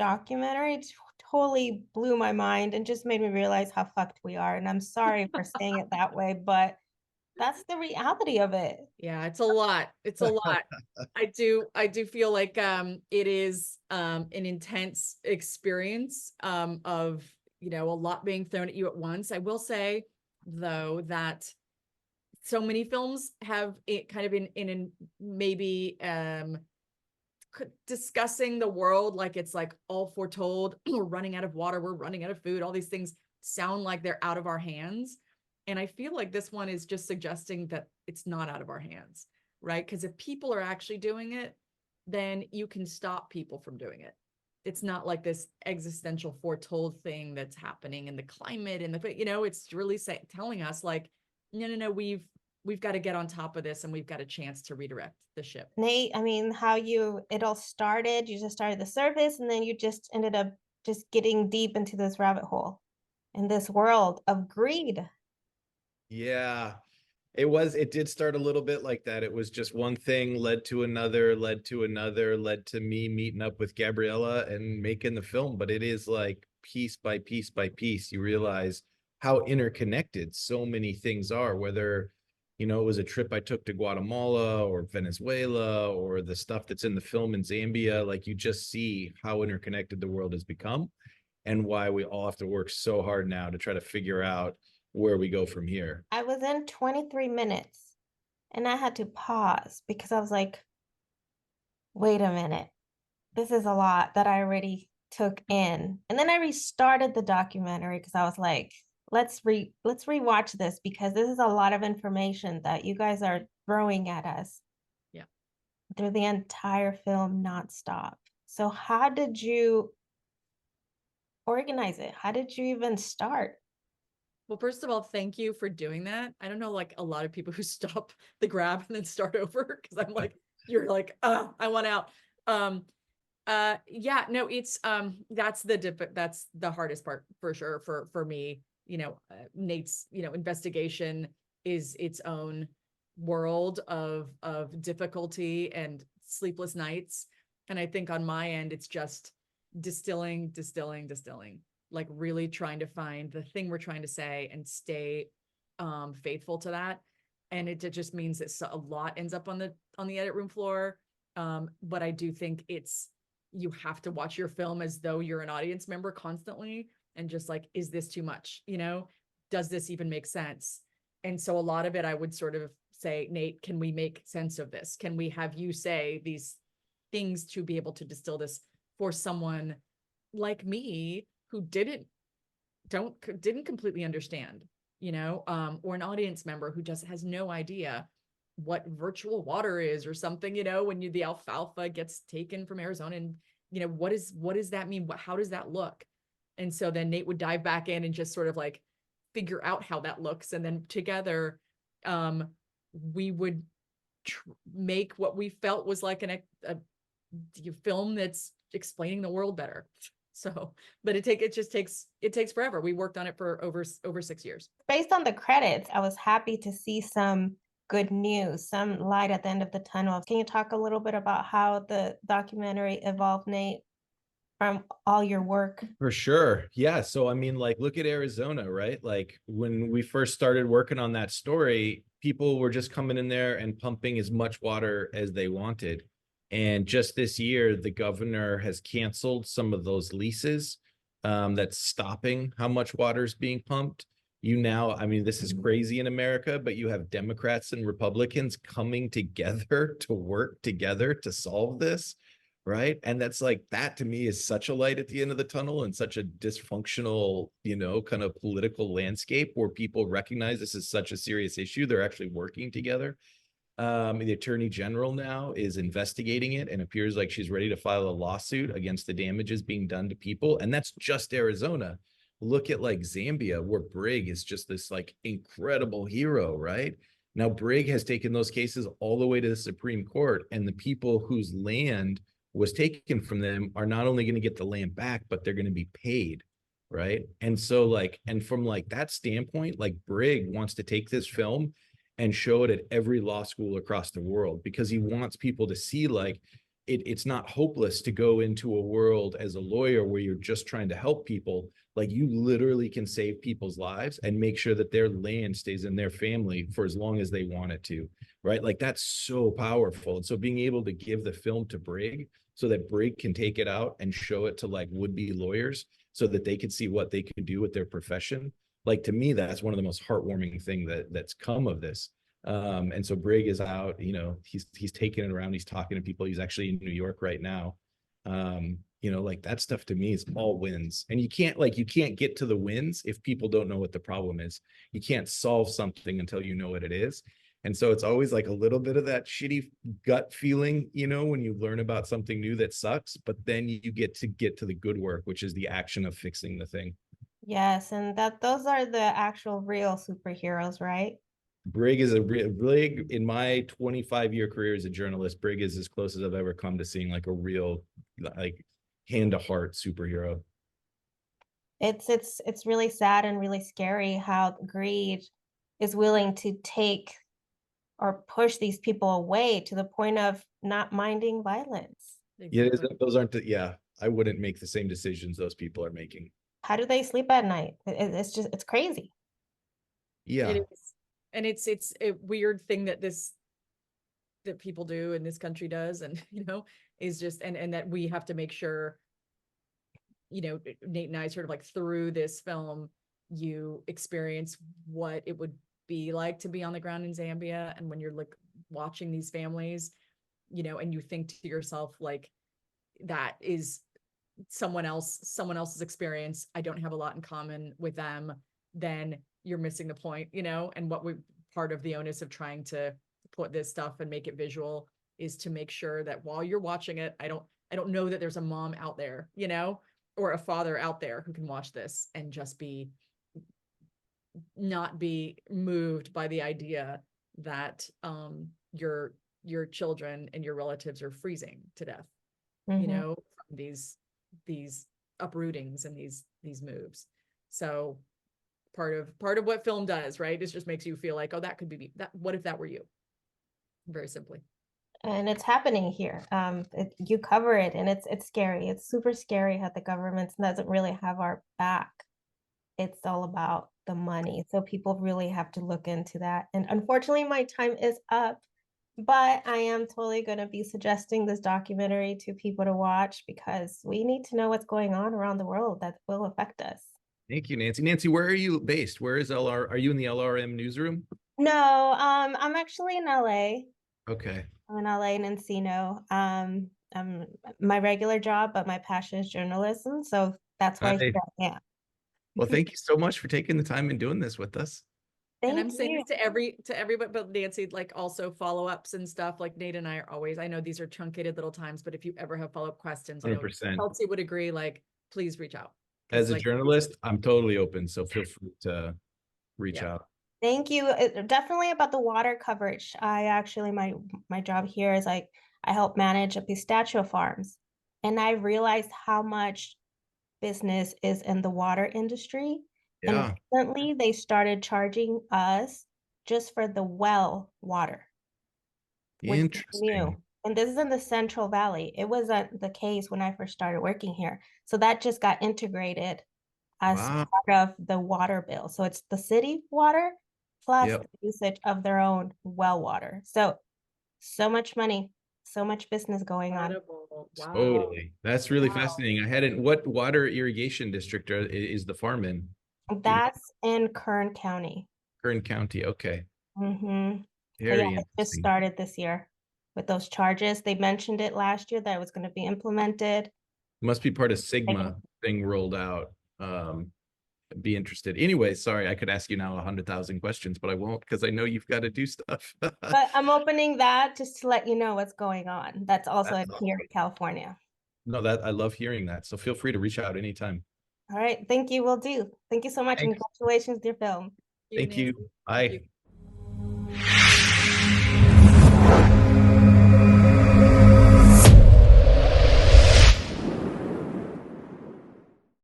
documentary totally blew my mind and just made me realize how fucked we are. And I'm sorry for saying it that way, but that's the reality of it. Yeah, it's a lot. It's a lot. I do feel like it is an intense experience of, a lot being thrown at you at once. I will say though that so many films have it kind of in maybe discussing the world like it's like all foretold. We're running out of water, we're running out of food, all these things sound like they're out of our hands. And I feel like this one is just suggesting that it's not out of our hands, right? Because if people are actually doing it, then you can stop people from doing it. It's not like this existential foretold thing that's happening in the climate and it's really telling us like, no, we've got to get on top of this and we've got a chance to redirect the ship. Nate, I mean, it all started, you just started the surface and then you just ended up just getting deep into this rabbit hole in this world of greed. Yeah, it did start a little bit like that. It was just one thing led to another, led to another, led to me meeting up with Gabriela and making the film. But it is like piece by piece by piece, you realize how interconnected so many things are, whether, it was a trip I took to Guatemala or Venezuela or the stuff that's in the film in Zambia. Like you just see how interconnected the world has become and why we all have to work so hard now to try to figure out where we go from here. I was in 23 minutes and I had to pause because I was like, wait a minute, this is a lot that I already took in. And then I restarted the documentary because I was like, let's rewatch this because this is a lot of information that you guys are throwing at us. Yeah. Through the entire film nonstop. So how did you organize it? How did you even start? Well, first of all, thank you for doing that. I don't know, like a lot of people who stop the grab and then start over because I'm like, you're like, I want out. Yeah, no, it's that's the hardest part for sure for me. Nate's investigation is its own world of difficulty and sleepless nights, and I think on my end it's just distilling, like really trying to find the thing we're trying to say and stay faithful to that. And it just means that a lot ends up on the edit room floor. But I do think you have to watch your film as though you're an audience member constantly and just like, is this too much? Does this even make sense? And so a lot of it, I would sort of say, Nate, can we make sense of this? Can we have you say these things to be able to distill this for someone like me who didn't completely understand, or an audience member who just has no idea what virtual water is or something, when the alfalfa gets taken from Arizona and, what does that mean? How does that look? And so then Nate would dive back in and just sort of like figure out how that looks. And then together, we would make what we felt was like a film that's explaining the world better. So, but it takes forever. We worked on it for over 6 years. Based on the credits, I was happy to see some good news, some light at the end of the tunnel. Can you talk a little bit about how the documentary evolved, Nate, from all your work? For sure. Yeah. So, I mean, like, look at Arizona, right? Like, when we first started working on that story, people were just coming in there and pumping as much water as they wanted. And just this year, the governor has canceled some of those leases that's stopping how much water is being pumped. I mean, this is crazy in America, but you have Democrats and Republicans coming together to work together to solve this, right? And that to me is such a light at the end of the tunnel and such a dysfunctional, kind of political landscape where people recognize this is such a serious issue. They're actually working together. The attorney general now is investigating it and appears like she's ready to file a lawsuit against the damages being done to people. And that's just Arizona. Look at like Zambia, where Brig is just this like incredible hero, right? Now, Brig has taken those cases all the way to the Supreme Court, and the people whose land was taken from them are not only going to get the land back, but they're going to be paid, right? And so and from that standpoint, Brig wants to take this film and show it at every law school across the world because he wants people to see it's not hopeless to go into a world as a lawyer where you're just trying to help people. Like, you literally can save people's lives and make sure that their land stays in their family for as long as they want it to, right? Like, that's so powerful. And so being able to give the film to Brig so that Brig can take it out and show it to like would-be lawyers so that they could see what they could do with their profession. Like, to me, that's one of the most heartwarming thing that's come of this. And so Brig is out, you know, he's taking it around, he's talking to people, he's actually in New York right now. You know, like, that stuff to me is all wins. And you can't get to the wins if people don't know what the problem is. You can't solve something until you know what it is. And so it's always like a little bit of that shitty gut feeling, you know, when you learn about something new that sucks, but then you get to the good work, which is the action of fixing the thing. Yes, and those are the actual real superheroes, right? Brig is Brig, in my 25-year career as a journalist, Brig is as close as I've ever come to seeing like a real, like, hand to heart superhero. It's really sad and really scary how greed is willing to take or push these people away to the point of not minding violence. Yeah, Exactly. those aren't yeah, I wouldn't make the same decisions those people are making. How do they sleep at night? It's just, it's crazy. Yeah. It is. And it's a weird thing that people do and this country does, and you know, is just and that we have to make sure, you know, Nate and I sort of like through this film, you experience what it would be like to be on the ground in Zambia. And when you're like watching these families, you know, and you think to yourself, like, that is someone else's experience. I don't have a lot in common with them. Then you're missing the point, you know. And part of the onus of trying to put this stuff and make it visual is to make sure that while you're watching it, I don't know that there's a mom out there, you know, or a father out there who can watch this and just not be moved by the idea that your children and your relatives are freezing to death, you know, from these uprootings and these moves. So part of what film does, right, is just makes you feel like, oh, that could be that. What if that were you? Very simply. And it's happening here. You cover it, and it's scary. It's super scary how the government doesn't really have our back. It's all about the money. So people really have to look into that. And unfortunately, my time is up, but I am totally going to be suggesting this documentary to people to watch because we need to know what's going on around the world that will affect us. Thank you, Nancy. Nancy, where are you based? Where is LR? Are you in the LRM newsroom? No, I'm actually in LA. Okay. I'm in LA and Encino. My regular job, but my passion is journalism. So that's why Hi. I am. Well, thank you so much for taking the time and doing this with us. And I'm Thank saying you. this to everybody, but Nancy, like, also follow-ups and stuff. Like, Nate and I are always, I know these are truncated little times, but if you ever have follow-up questions, I know 100%. Kelsey would agree, like, please reach out. As a like, journalist, I'm totally open. So feel free to reach Yeah. out. Thank you. Definitely about the water coverage. I actually, my job here is I help manage a pistachio farms, and I realized how much business is in the water industry. Yeah. And recently they started charging us just for the well water, which is Interesting. new. And this is in the Central Valley. It wasn't the case when I first started working here. So that just got integrated as Wow. part of the water bill. So it's the city water plus Yep. the usage of their own well water. So much money, so much business going on. Incredible. Wow. Totally. That's really Wow. fascinating. I hadn't, what water irrigation district is the farm in? Do you know? That's in Kern County. Kern County. Okay. Mm-hmm. So Very yeah, it just interesting. started this year with those charges. They mentioned it last year that it was going to be implemented. Must be part of Sigma thing rolled out. Be interested. Anyway, sorry, I could ask you now 100,000 questions, but I won't because I know you've got to do stuff. But I'm opening that just to let you know what's going on. That's also here in California. No, that I love hearing that. So feel free to reach out anytime. All right. Thank you. Will do. Thank you so much. Thanks. And congratulations with your film. Thank you. Bye.